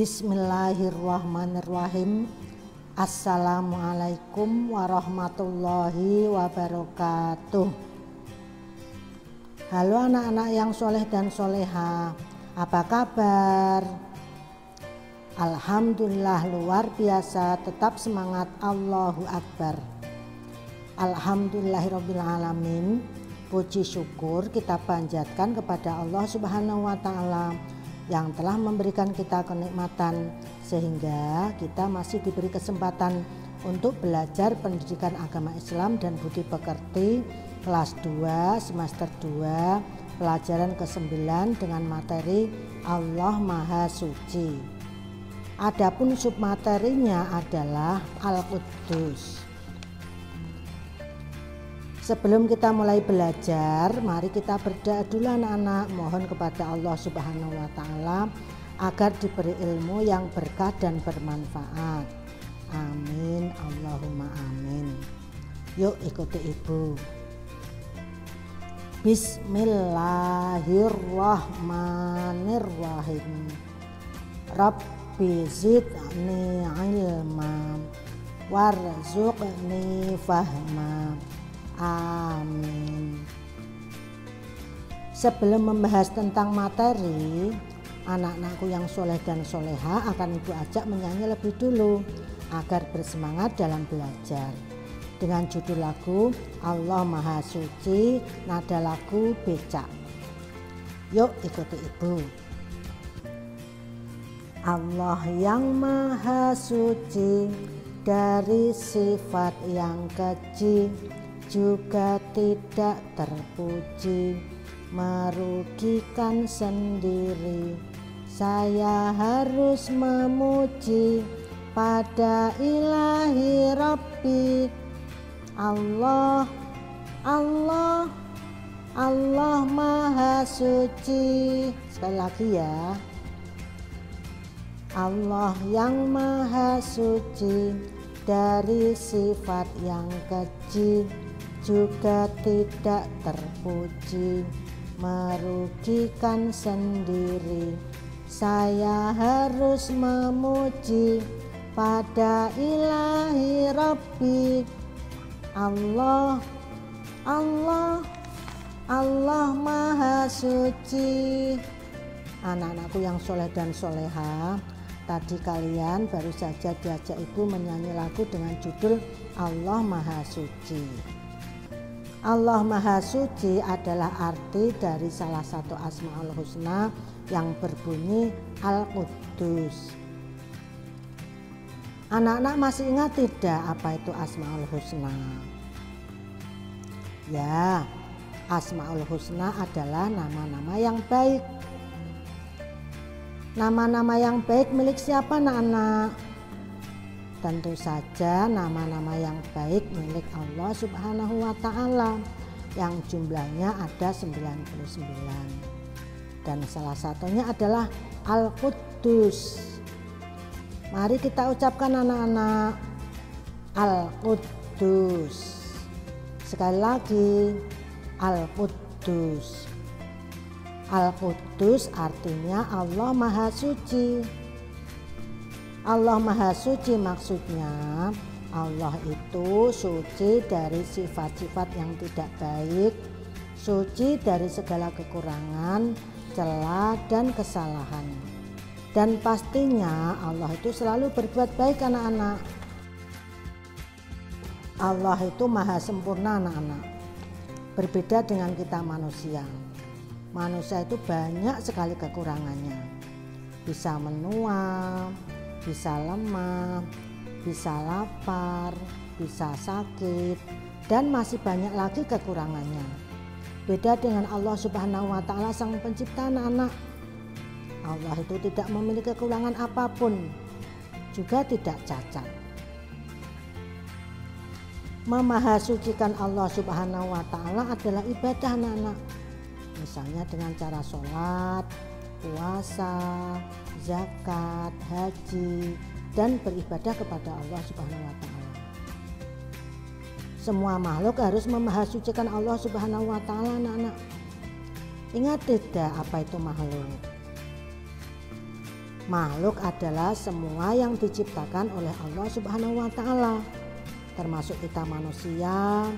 Bismillahirrahmanirrahim. Assalamualaikum warahmatullahi wabarakatuh. Halo anak-anak yang soleh dan soleha, apa kabar? Alhamdulillah luar biasa, tetap semangat, Allahu Akbar. Alhamdulillahirrabbilalamin. Puji syukur kita panjatkan kepada Allah Subhanahu wa Ta'ala yang telah memberikan kita kenikmatan sehingga kita masih diberi kesempatan untuk belajar pendidikan agama Islam dan budi pekerti kelas 2 semester 2 pelajaran ke-9 dengan materi Allah Maha Suci. Adapun submaterinya adalah Al-Quddus. Sebelum kita mulai belajar, mari kita berdoa dulu anak-anak, mohon kepada Allah Subhanahu wa Ta'ala agar diberi ilmu yang berkah dan bermanfaat. Amin, Allahumma amin. Yuk ikuti ibu. Bismillahirrahmanirrahim. Rabbi zidni ilma warzuqni fahma. Amin. Sebelum membahas tentang materi, anak-anakku yang soleh dan soleha akan ibu ajak menyanyi lebih dulu agar bersemangat dalam belajar. Dengan judul lagu Allah Maha Suci, nada lagu becak. Yuk ikuti ibu. Allah yang Maha Suci dari sifat yang keji, juga tidak terpuji, merugikan sendiri. Saya harus memuji pada ilahi Rabbi. Allah, Allah, Allah Maha Suci. Sekali lagi ya. Allah yang Maha Suci dari sifat yang keji, juga tidak terpuji, merugikan sendiri. Saya harus memuji pada ilahi Rabbi. Allah, Allah, Allah Maha Suci. Anak-anakku yang soleh dan soleha, tadi kalian baru saja diajak ibu menyanyi lagu dengan judul Allah Maha Suci. Allah Maha Suci adalah arti dari salah satu Asmaul Husna yang berbunyi Al-Quddus. Anak-anak masih ingat tidak apa itu Asmaul Husna? Ya, Asmaul Husna adalah nama-nama yang baik. Nama-nama yang baik milik siapa anak-anak? Tentu saja nama-nama yang baik milik Allah Subhanahu wa Ta'ala yang jumlahnya ada 99. Dan salah satunya adalah Al-Quddus. Mari kita ucapkan anak-anak, Al-Quddus. Sekali lagi, Al-Quddus. Al-Quddus artinya Allah Maha Suci. Allah Maha Suci maksudnya Allah itu suci dari sifat-sifat yang tidak baik, suci dari segala kekurangan, celah dan kesalahan. Dan pastinya Allah itu selalu berbuat baik anak-anak. Allah itu maha sempurna anak-anak. Berbeda dengan kita manusia. Manusia itu banyak sekali kekurangannya. Bisa menua, bisa lemah, bisa lapar, bisa sakit, dan masih banyak lagi kekurangannya. Beda dengan Allah Subhanahu wa Ta'ala Sang Pencipta anak-anak. Allah itu tidak memiliki kekurangan apapun, juga tidak cacat. Memahasucikan Allah Subhanahu wa Ta'ala adalah ibadah anak-anak. Misalnya dengan cara sholat, puasa, zakat, haji, dan beribadah kepada Allah Subhanahu wa Ta'ala. Semua makhluk harus memahasucikan Allah Subhanahu wa Ta'ala anak-anak. Ingat tidak apa itu makhluk? Makhluk adalah semua yang diciptakan oleh Allah Subhanahu wa Ta'ala, termasuk kita manusia,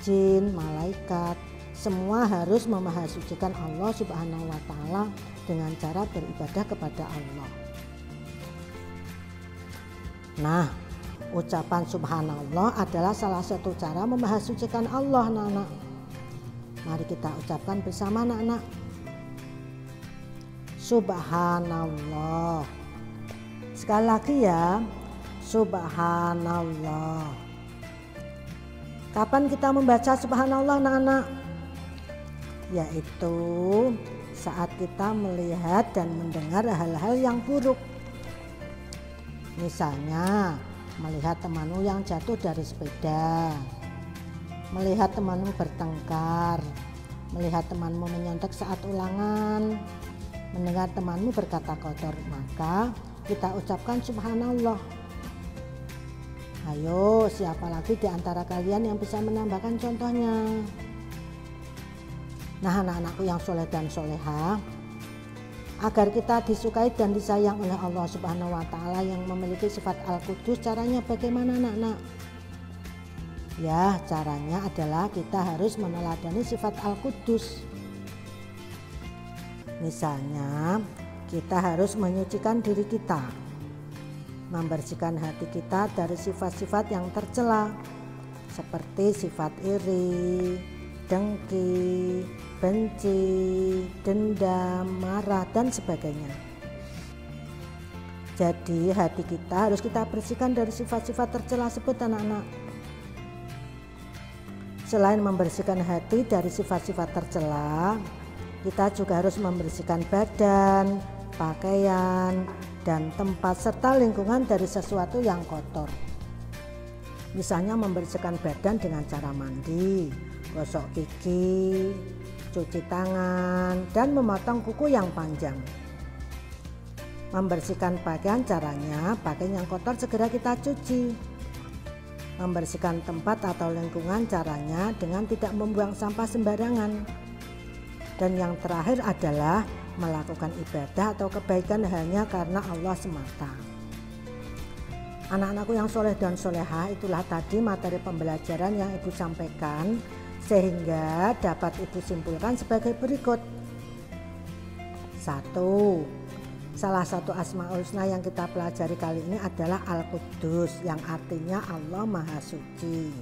jin, malaikat. Semua harus memahasucikan Allah Subhanahu wa Ta'ala dengan cara beribadah kepada Allah. Nah, ucapan subhanallah adalah salah satu cara memahasucikan Allah, anak-anak. Mari kita ucapkan bersama, anak-anak. Subhanallah. Sekali lagi ya, subhanallah. Kapan kita membaca subhanallah, anak-anak? Yaitu saat kita melihat dan mendengar hal-hal yang buruk. Misalnya melihat temanmu yang jatuh dari sepeda, melihat temanmu bertengkar, melihat temanmu menyontek saat ulangan, mendengar temanmu berkata kotor, maka kita ucapkan subhanallah. Ayo, siapa lagi di antara kalian yang bisa menambahkan contohnya? Nah, anak-anakku yang soleh dan soleha, agar kita disukai dan disayang oleh Allah Subhanahu wa Ta'ala yang memiliki sifat Al-Qudus, caranya bagaimana, anak-anak? Ya, caranya adalah kita harus meneladani sifat Al-Qudus. Misalnya, kita harus menyucikan diri kita, membersihkan hati kita dari sifat-sifat yang tercela, seperti sifat iri, dengki, benci, dendam, marah, dan sebagainya. Jadi hati kita harus kita bersihkan dari sifat-sifat tercela tersebut, anak-anak. Selain membersihkan hati dari sifat-sifat tercela, kita juga harus membersihkan badan, pakaian, dan tempat serta lingkungan dari sesuatu yang kotor. Misalnya membersihkan badan dengan cara mandi, gosok gigi, cuci tangan, dan memotong kuku yang panjang. Membersihkan pakaian caranya pakaian yang kotor segera kita cuci. Membersihkan tempat atau lingkungan caranya dengan tidak membuang sampah sembarangan. Dan yang terakhir adalah melakukan ibadah atau kebaikan hanya karena Allah semata. Anak-anakku yang soleh dan soleha, itulah tadi materi pembelajaran yang Ibu sampaikan, sehingga dapat Ibu simpulkan sebagai berikut. 1. Salah satu Asmaul Husna yang kita pelajari kali ini adalah Al-Qudus, yang artinya Allah Maha Suci.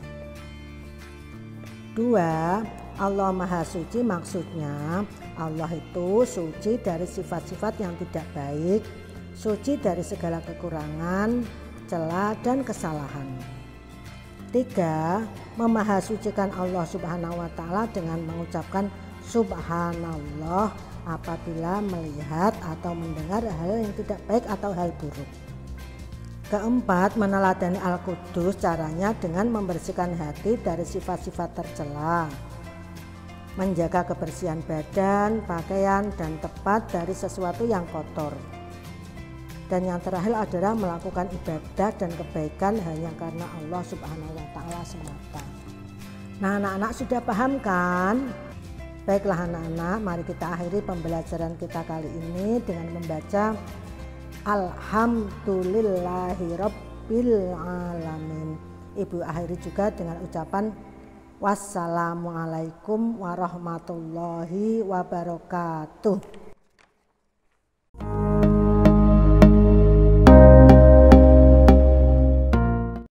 2. Allah Maha Suci maksudnya Allah itu suci dari sifat-sifat yang tidak baik, suci dari segala kekurangan, celah, dan kesalahan. 3. Memahasucikan Allah Subhanahu wa Ta'ala dengan mengucapkan subhanallah apabila melihat atau mendengar hal yang tidak baik atau hal buruk. 4. Meneladani Al-Qudus, caranya dengan membersihkan hati dari sifat-sifat tercela, menjaga kebersihan badan, pakaian, dan tempat dari sesuatu yang kotor. Dan yang terakhir adalah melakukan ibadah dan kebaikan hanya karena Allah Subhanahu wa Ta'ala semata. Nah, anak-anak sudah paham kan? Baiklah anak-anak, mari kita akhiri pembelajaran kita kali ini dengan membaca Alhamdulillahirabbil alamin. Ibu akhiri juga dengan ucapan wassalamualaikum warahmatullahi wabarakatuh.